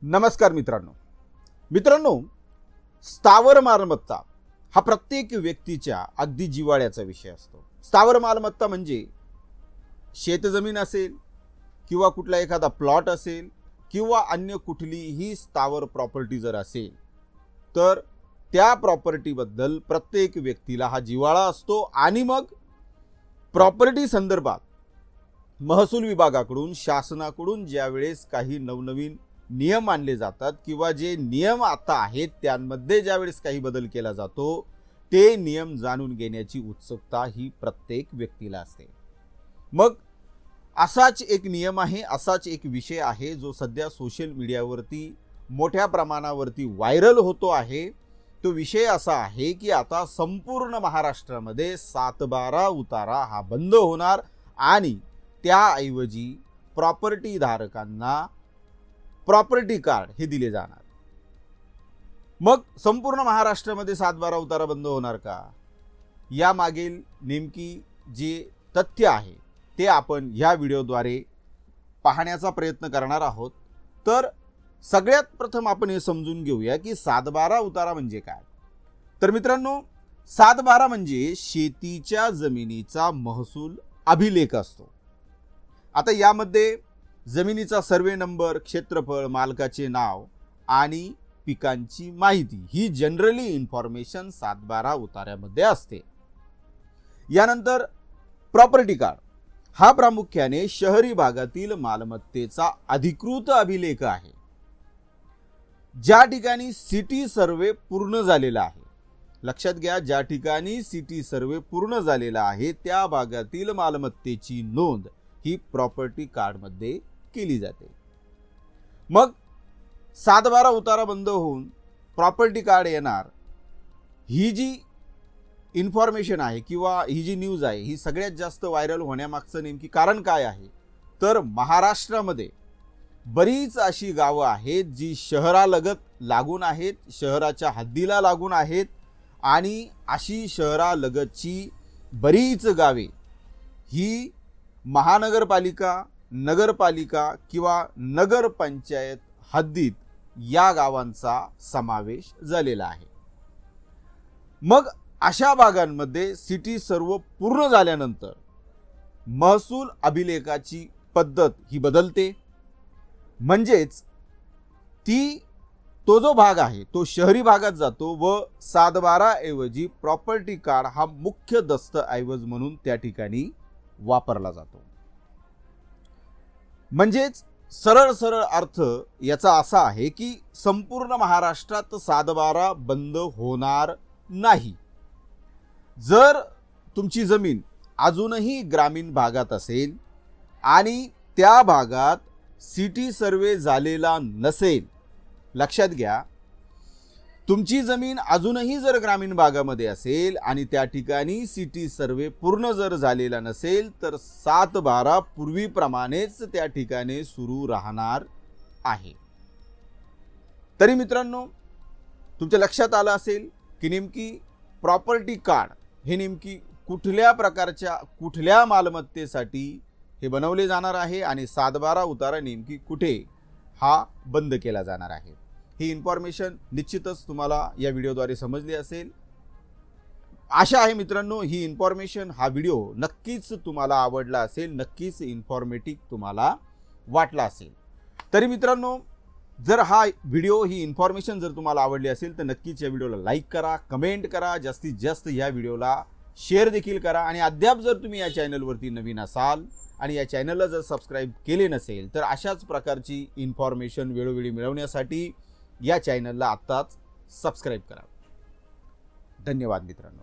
नमस्कार मित्रांनो, स्थावर मालमत्ता हा प्रत्येक व्यक्तीच्या अगदी जिव्हाळ्याचा विषय असतो। स्थावर मालमत्ता म्हणजे शेतजमीन असेल किंवा कुठला एखादा प्लॉट असेल किंवा अन्य कुठलीही स्थावर प्रॉपर्टी जर असेल तर त्या प्रॉपर्टी बद्दल प्रत्येक व्यक्तीला हा जिव्हाळा असतो। आणि मग प्रॉपर्टी संदर्भात महसूल विभागाकडून शासनाकडून ज्यावेळेस काही नवनवीन नियम आणले जातात किंवा जे नियम आता आहेत त्यांमध्ये ज्यावेळेस काही बदल केला जातो ते नियम जाणून घेण्याची उत्सुकता ही प्रत्येक व्यक्तीला असते। मग असाच एक नियम आहे, असाच एक विषय आहे जो सध्या सोशल मीडियावरती मोठ्या प्रमाणावरती व्हायरल होतो आहे। तो विषय असा आहे की आता संपूर्ण महाराष्ट्रामध्ये 7/12 उतारा हा बंद होणार आणि त्याऐवजी प्रॉपर्टी धारकांना प्रॉपर्टी कार्ड हे दिले जाणार। मग संपूर्ण महाराष्ट्रामध्ये 7/12 उतारा बंद होणार का? या मागील नेमकी जे तथ्य आहे ते आपण या व्हिडिओद्वारे पाहण्याचा प्रयत्न करणार आहोत। तर सगळ्यात प्रथम आपण हे समजून घेऊया की 7/12 उतारा म्हणजे काय। तर मित्रांनो, 7/12 म्हणजे शेतीच्या जमिनीचा महसूल अभिलेख असतो। आता यामध्ये जमिनीचा सर्वे नंबर, क्षेत्रफळ, मालकाचे नाव आणि पिकांची माहिती ही जनरली इन्फॉर्मेशन 7/12 उतार्यामध्ये असते। यानंतर प्रॉपर्टी कार्ड हा प्रामुख्याने शहरी भागातील मालमत्तेचा अधिकृत अभिलेख आहे। ज्या ठिकाणी सिटी सर्वे पूर्ण झालेला आहे, लक्षात घ्या, ज्या ठिकाणी सिटी सर्वे पूर्ण झालेला आहे त्या भागातील मालमत्तेची नोंद ही प्रॉपर्टी कार्ड मध्ये केली जाते। मग 7/12 उतारा बंद होऊन प्रॉपर्टी कार्ड येणार। ही जी इन्फॉर्मेशन आहे किंवा ही जी न्यूज आहे ही सगळ्यात जास्त व्हायरल होण्यामागचं नेमकी कारण काय आहे? तर महाराष्ट्रामध्ये बरीच अशी गावं आहेत जी शहरालगत लागून आहेत, शहराच्या हद्दीला लागून आहेत आणि अशी शहरालगतची बरीच गावे ही महानगरपालिका, नगरपालिका किंवा नगरपंचायत हद्दीत या गावांचा समावेश झालेला आहे। मग अशा भागांमध्ये सिटी सर्व पूर्ण झाल्यानंतर महसूल अभिलेखाची पद्धत ही बदलते। म्हणजेच तो जो भाग आहे तो शहरी भागात जातो व 7/12 ऐवजी प्रॉपर्टी कार्ड हा मुख्य दस्तऐवज म्हणून त्या ठिकाणी वापरला जातो। म्हणजेच सरळ अर्थ याचा असा आहे की संपूर्ण महाराष्ट्रात 7/12 बंद होणार नाही। जर तुमची जमीन अजूनही ग्रामीण भागात असेल आणि त्या भागात सिटी सर्वे झालेला नसेल, लक्षात घ्या, तुमची जमीन अजूनही जर ग्रामीण भागामध्ये असेल आणि त्या ठिकाणी सिटी सर्वे पूर्ण जर झालेला नसेल तर 7/12 पूर्वीप्रमाणेच त्या ठिकाणी सुरू राहणार आहे। तरी मित्रांनो, तुमच्या लक्षात आलं असेल की नेमकी प्रॉपर्टी कार्ड हे नेमकी कुठल्या प्रकारच्या कुठल्या मालमत्तेसाठी हे बनवले जाणार आहे आणि 7/12 उतारा नेमकी कुठे हा बंद केला जाणार आहे। ही इन्फॉर्मेशन निश्चितच तुम्हाला या व्हिडिओद्वारे समजली असेल। आशा आहे मित्रांनो ही इन्फॉर्मेशन, हा व्हिडिओ नक्कीच तुम्हाला आवडला असेल, नक्कीच इन्फॉर्मेटिव्ह तुम्हाला वाटला असेल। तरी मित्रांनो, जर हा व्हिडिओ ही इन्फॉर्मेशन जर तुम्हाला आवडली असेल तर नक्कीच या व्हिडिओला लाईक करा, कमेंट करा, जास्तीत जास्त या व्हिडिओला शेअर देखील करा। आणि अद्याप जर तुम्ही या चॅनलवरती नवीन असाल आणि या चॅनलला जर सबस्क्राईब केले नसेल तर अशाच प्रकारची इन्फॉर्मेशन वेळोवेळी मिळवण्यासाठी या चॅनलला आत्ताच सबस्क्राईब करा। धन्यवाद मित्रांनो।